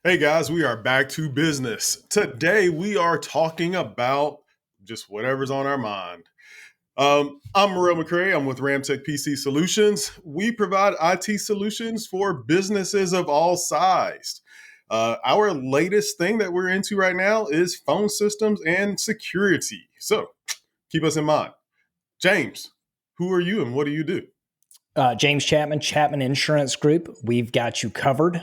Hey guys, we are back to business. Today we are talking about just whatever's on our mind. I'm Morel McCray. I'm with Ramtech PC Solutions. We provide IT solutions for businesses of all sizes. Our latest thing that we're into right now is phone systems and security. So keep us in mind. James, who are you and what do you do? James Chapman, Chapman Insurance Group. We've got you covered.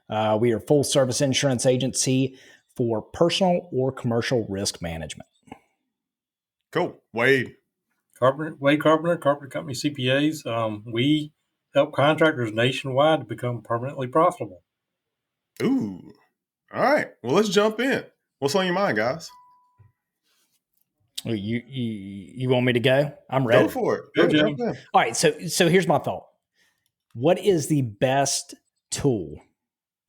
We are a full service insurance agency for personal or commercial risk management. Cool. Wade. Wade Carpenter, Carpenter Company CPAs. We help contractors nationwide to become permanently profitable. Ooh. All right. Well, let's jump in. What's on your mind, guys? You want me to go? I'm ready. Go for it. Go, Jump James. in. All right. So here's my thought. What is the best tool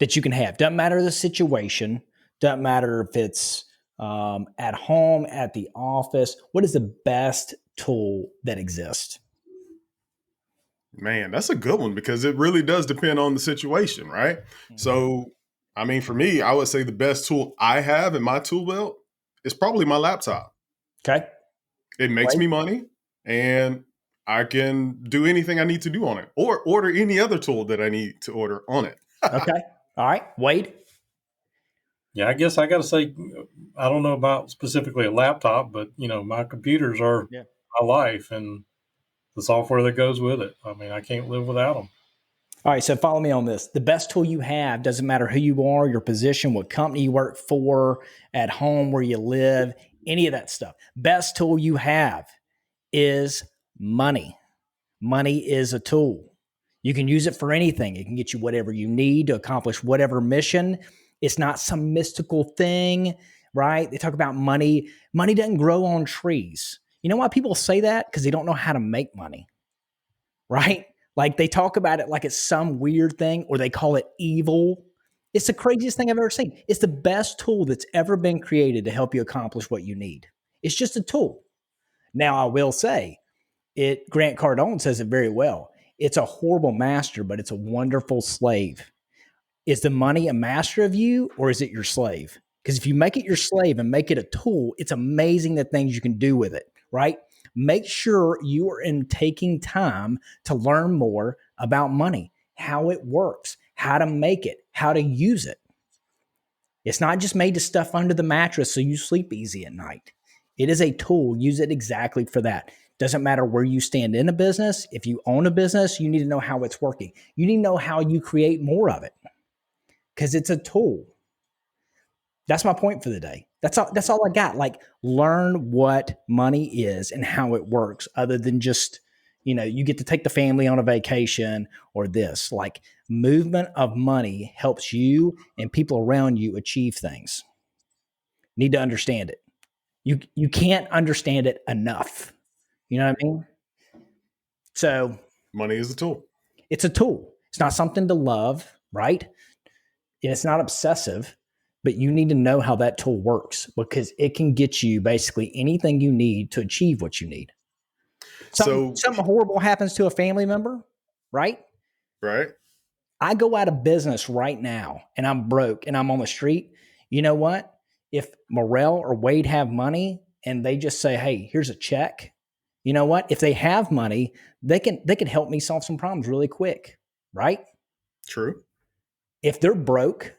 that you can have? Doesn't matter the situation. Doesn't matter if it's at home, at the office. What is the best tool that exists? Man, that's a good one because it really does depend on the situation, right? Mm-hmm. So, I mean, for me, I would say the best tool I have in my tool belt is probably my laptop. Okay. It makes me money and I can do anything I need to do on it or order any other tool that I need to order on it. Okay. All right. Wade? Yeah, I guess I got to say, I don't know about specifically a laptop, but, my computers are my life and the software that goes with it. I mean, I can't live without them. All right, so follow me on this. The best tool you have, doesn't matter who you are, your position, what company you work for, at home, where you live, any of that stuff. Best tool you have is money. Money is a tool. You can use it for anything. It can get you whatever you need to accomplish whatever mission. It's not some mystical thing, right? They talk about money. Money doesn't grow on trees. You know why people say that? Because they don't know how to make money, right? Like they talk about it like it's some weird thing or they call it evil. It's the craziest thing I've ever seen. It's the best tool that's ever been created to help you accomplish what you need. It's just a tool. Now, I will say Grant Cardone says it very well. It's a horrible master, but it's a wonderful slave. Is the money a master of you or is it your slave? Because if you make it your slave and make it a tool, it's amazing the things you can do with it, right? Make sure you are taking time to learn more about money, how it works, how to make it, how to use it. It's not just made to stuff under the mattress so you sleep easy at night. It is a tool. Use it exactly for that. Doesn't matter where you stand in a business. If you own a business, you need to know how it's working. You need to know how you create more of it because it's a tool. That's my point for the day. That's all I got. Like, learn what money is and how it works, other than just, you get to take the family on a vacation or this. Like, movement of money helps you and people around you achieve things. Need to understand it. You can't understand it enough. You know what I mean? So Money is a tool. it's a tool. It's not something to love, right? And it's not obsessive. But you need to know how that tool works because it can get you basically anything you need to achieve what you need. Something horrible happens to a family member, right? Right. I go out of business right now and I'm broke and I'm on the street. You know what? If Morel or Wade have money and they just say, hey, here's a check, you know what? If they have money, they can help me solve some problems really quick, right? True. If they're broke,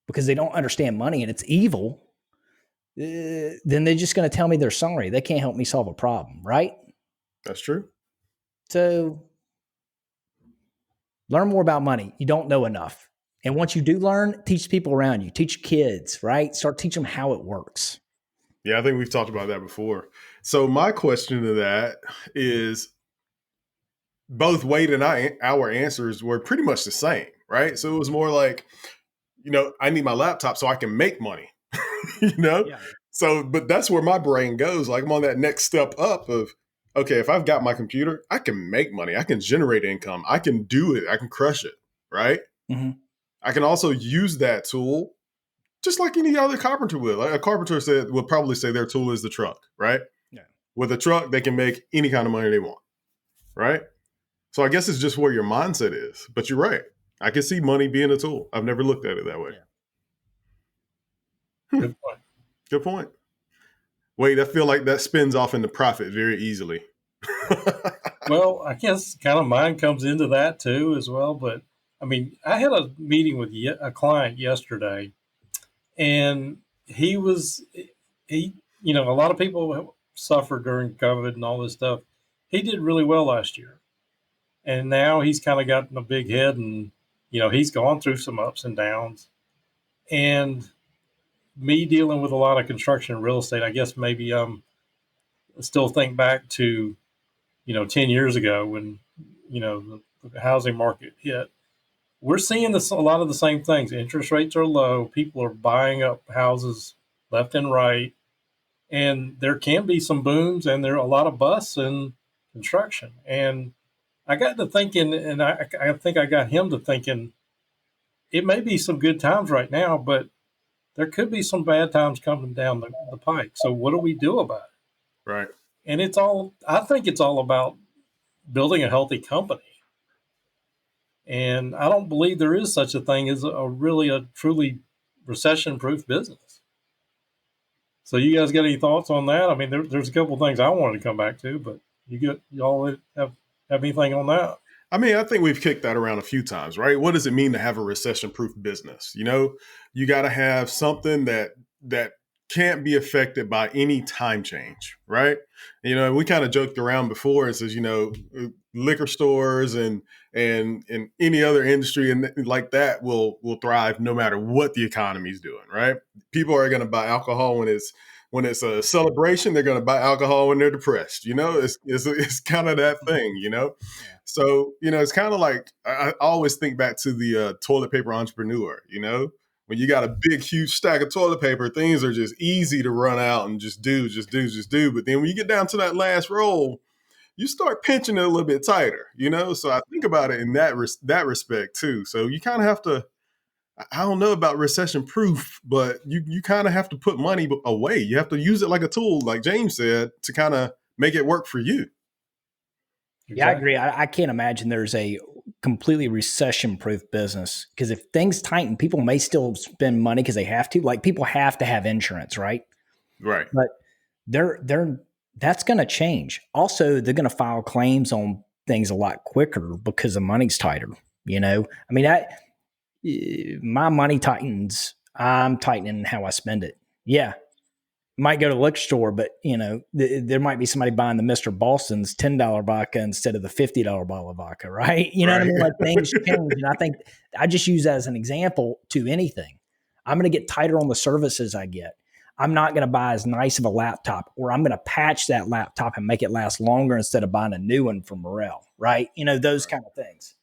because they don't understand money and it's evil, then they're just going to tell me they're sorry. They can't help me solve a problem, right? That's true. So learn more about money. You don't know enough. And once you do learn, teach people around you, teach kids, right? Start teaching them how it works. Yeah, I think we've talked about that before. So my question to that is both Wade and our answers were pretty much the same, right? So it was more like, I need my laptop so I can make money, Yeah. So, but that's where my brain goes. Like I'm on that next step up of, okay, if I've got my computer, I can make money. I can generate income. I can do it. I can crush it. Right. Mm-hmm. I can also use that tool just like any other carpenter would. Like a carpenter will probably say their tool is the truck. Right. Yeah. With a truck, they can make any kind of money they want. Right. So I guess it's just where your mindset is. But you're right. I can see money being a tool. I've never looked at it that way. Good point. Good point. Wait, I feel like that spins off into profit very easily. Well, I guess kind of mine comes into that too as well. But I mean, I had a meeting with a client yesterday, and he was he a lot of people suffered during COVID and all this stuff. He did really well last year, and now he's kind of gotten a big head, and he's gone through some ups and downs. And me dealing with a lot of construction and real estate, I guess maybe still think back to 10 years ago when the housing market hit. We're seeing a lot of the same things. Interest rates are low. People are buying up houses left and right. And there can be some booms, and there are a lot of busts in construction. And I got to thinking, and I think I got him to thinking, it may be some good times right now, but there could be some bad times coming down the pike. So what do we do about it? Right. And I think it's all about building a healthy company. And I don't believe there is such a thing as a truly recession proof business. So you guys got any thoughts on that? I mean, there's a couple of things I wanted to come back to, but y'all have anything on that? I mean, I think we've kicked that around a few times, right? What does it mean to have a recession-proof business? You got to have something that can't be affected by any time change, right? We kind of joked around before. It says, liquor stores and any other industry and like that will thrive no matter what the economy is doing, right? People are going to buy alcohol when it's a celebration. They're going to buy alcohol when they're depressed. It's kind of that thing, Yeah. So, it's kind of like I always think back to the toilet paper entrepreneur, when you got a big, huge stack of toilet paper, things are just easy to run out and just do. But then when you get down to that last roll, you start pinching it a little bit tighter, So I think about it in that respect too. So you kind of have to, I don't know about recession proof, but you kind of have to put money away. You have to use it like a tool, like James said, to kind of make it work for you. Exactly. Yeah, I agree. I can't imagine there's a completely recession-proof business because if things tighten, people may still spend money because they have to. Like people have to have insurance, right? Right. But that's going to change. Also, they're going to file claims on things a lot quicker because the money's tighter. I mean, my money tightens. I'm tightening how I spend it. Yeah. Might go to the liquor store, but there might be somebody buying the Mr. Boston's $10 vodka instead of the $50 bottle of vodka, right? You know what I mean? Like things change. And I think I just use that as an example to anything. I'm going to get tighter on the services I get. I'm not going to buy as nice of a laptop, or I'm going to patch that laptop and make it last longer instead of buying a new one from Morel, right? Those kind of things.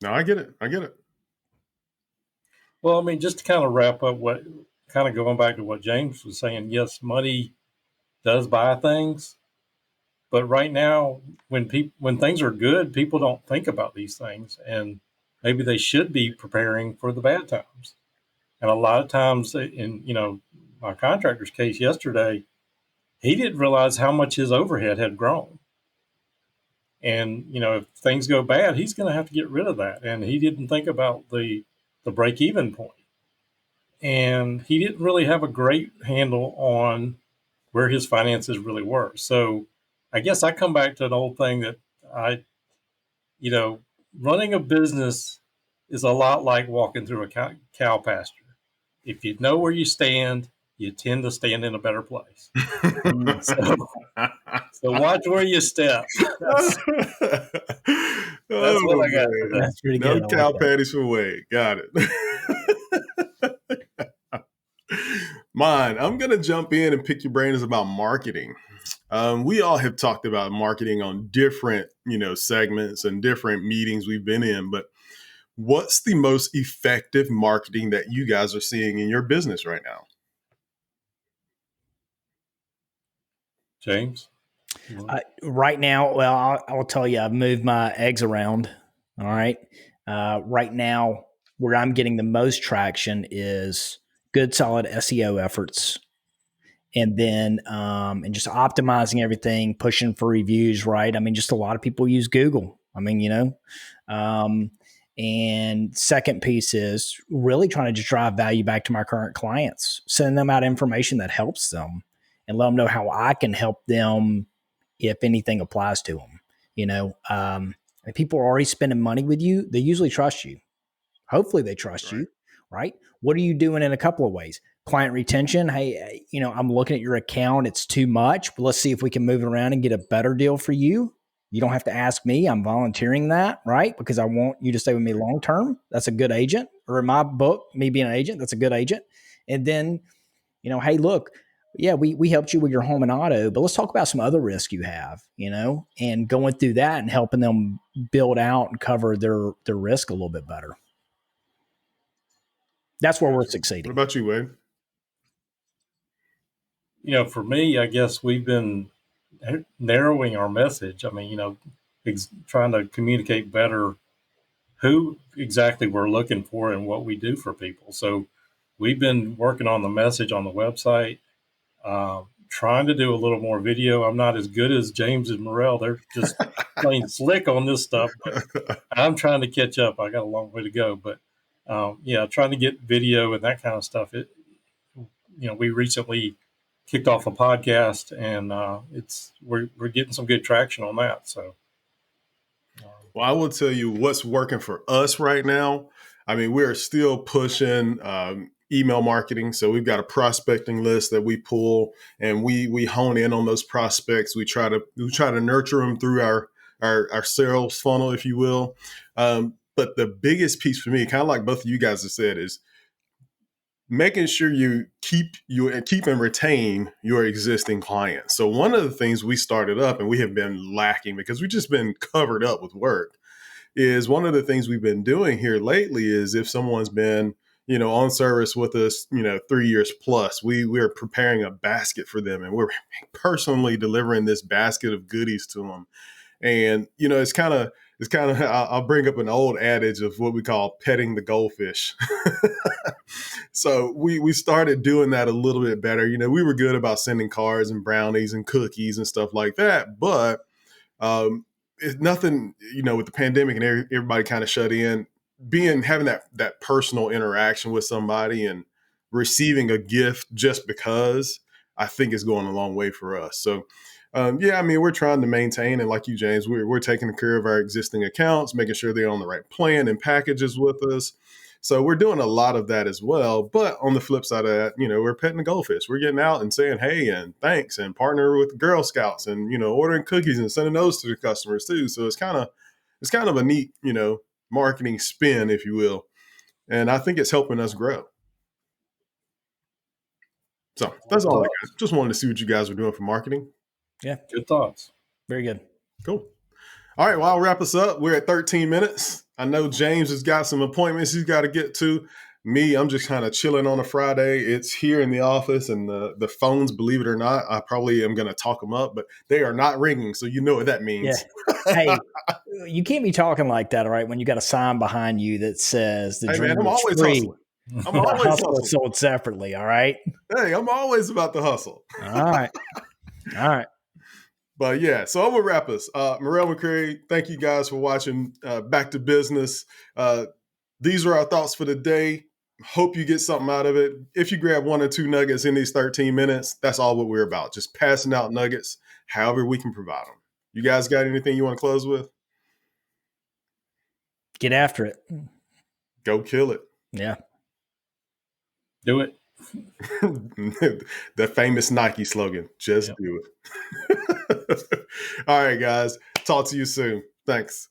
No, I get it. Well, I mean, just to kind of wrap up kind of going back to what James was saying, yes, money does buy things, but right now, when things are good, people don't think about these things, and maybe they should be preparing for the bad times. And a lot of times, in my contractor's case yesterday, he didn't realize how much his overhead had grown, and if things go bad, he's going to have to get rid of that, and he didn't think about the break even point. And he didn't really have a great handle on where his finances really were. So I guess I come back to an old thing that running a business is a lot like walking through a cow pasture. If you know where you stand, you tend to stand in a better place. So watch where you step. That's what I got today. That's pretty good. No cow patties for Wade. Got it. Mine, I'm going to jump in and pick your brains about marketing. We all have talked about marketing on different, segments and different meetings we've been in, but what's the most effective marketing that you guys are seeing in your business right now? James? Right now, well, I'll tell you, I've moved my eggs around. All right. Right now, where I'm getting the most traction is good, solid SEO efforts. And then, and just optimizing everything, pushing for reviews, right? I mean, just a lot of people use Google. I mean, And second piece is really trying to just drive value back to my current clients, send them out information that helps them and let them know how I can help them if anything applies to them. If people are already spending money with you, they usually trust you. Hopefully they trust you, right? What are you doing in a couple of ways? Client retention. Hey, I'm looking at your account. It's too much, but let's see if we can move it around and get a better deal for you. You don't have to ask me. I'm volunteering that, right? Because I want you to stay with me long term. That's a good agent. Or in my book, me being an agent, that's a good agent. And then, hey, look, yeah, we helped you with your home and auto, but let's talk about some other risk you have, and going through that and helping them build out and cover their risk a little bit better. That's where we're succeeding. What about you, Wade? For me, I guess we've been narrowing our message. I mean, trying to communicate better who exactly we're looking for and what we do for people. So we've been working on the message on the website, trying to do a little more video. I'm not as good as James and Morrell. They're just plain slick on this stuff, but I'm trying to catch up. I got a long way to go, but trying to get video and that kind of stuff. We recently kicked off a podcast, and we're getting some good traction on that. So, well, I will tell you what's working for us right now. I mean, we're still pushing email marketing. So we've got a prospecting list that we pull, and we hone in on those prospects. We try to nurture them through our sales funnel, if you will. But the biggest piece for me, kind of like both of you guys have said, is making sure you keep and retain your existing clients. So one of the things we started up, and we have been lacking because we've just been covered up with work, is one of the things we've been doing here lately is if someone's been, on service with us, 3 years plus, we're preparing a basket for them, and we're personally delivering this basket of goodies to them. And, it's kind of, I'll bring up an old adage of what we call petting the goldfish. So we started doing that a little bit better. We were good about sending cards and brownies and cookies and stuff like that. But it's nothing, with the pandemic and everybody kind of shut in, having that personal interaction with somebody and receiving a gift just because, I think is going a long way for us. So we're trying to maintain, and like you, James, we're taking care of our existing accounts, making sure they're on the right plan and packages with us. So we're doing a lot of that as well. But on the flip side of that, we're petting the goldfish. We're getting out and saying, hey, and thanks, and partner with Girl Scouts, and, ordering cookies and sending those to the customers too. So it's kind of a neat, marketing spin, if you will. And I think it's helping us grow. So that's all I got. Just wanted to see what you guys were doing for marketing. Yeah. Good thoughts. Very good. Cool. All right. Well, I'll wrap us up. We're at 13 minutes. I know James has got some appointments he's got to get to. Me, I'm just kind of chilling on a Friday. It's here in the office, and the phones, believe it or not, I probably am going to talk them up, but they are not ringing. So you know what that means. Yeah. Hey, you can't be talking like that, all right, when you got a sign behind you that says the dream is free. I'm always hustling. Sold separately, all right? Hey, I'm always about the hustle. All right. But yeah, so I'm going to wrap us. Morrell McCrary, thank you guys for watching Back to Business. These are our thoughts for the day. Hope you get something out of it. If you grab 1 or 2 nuggets in these 13 minutes, that's all what we're about. Just passing out nuggets, however we can provide them. You guys got anything you want to close with? Get after it. Go kill it. Yeah. Do it. The famous Nike slogan, just do it. All right, guys. Talk to you soon. Thanks.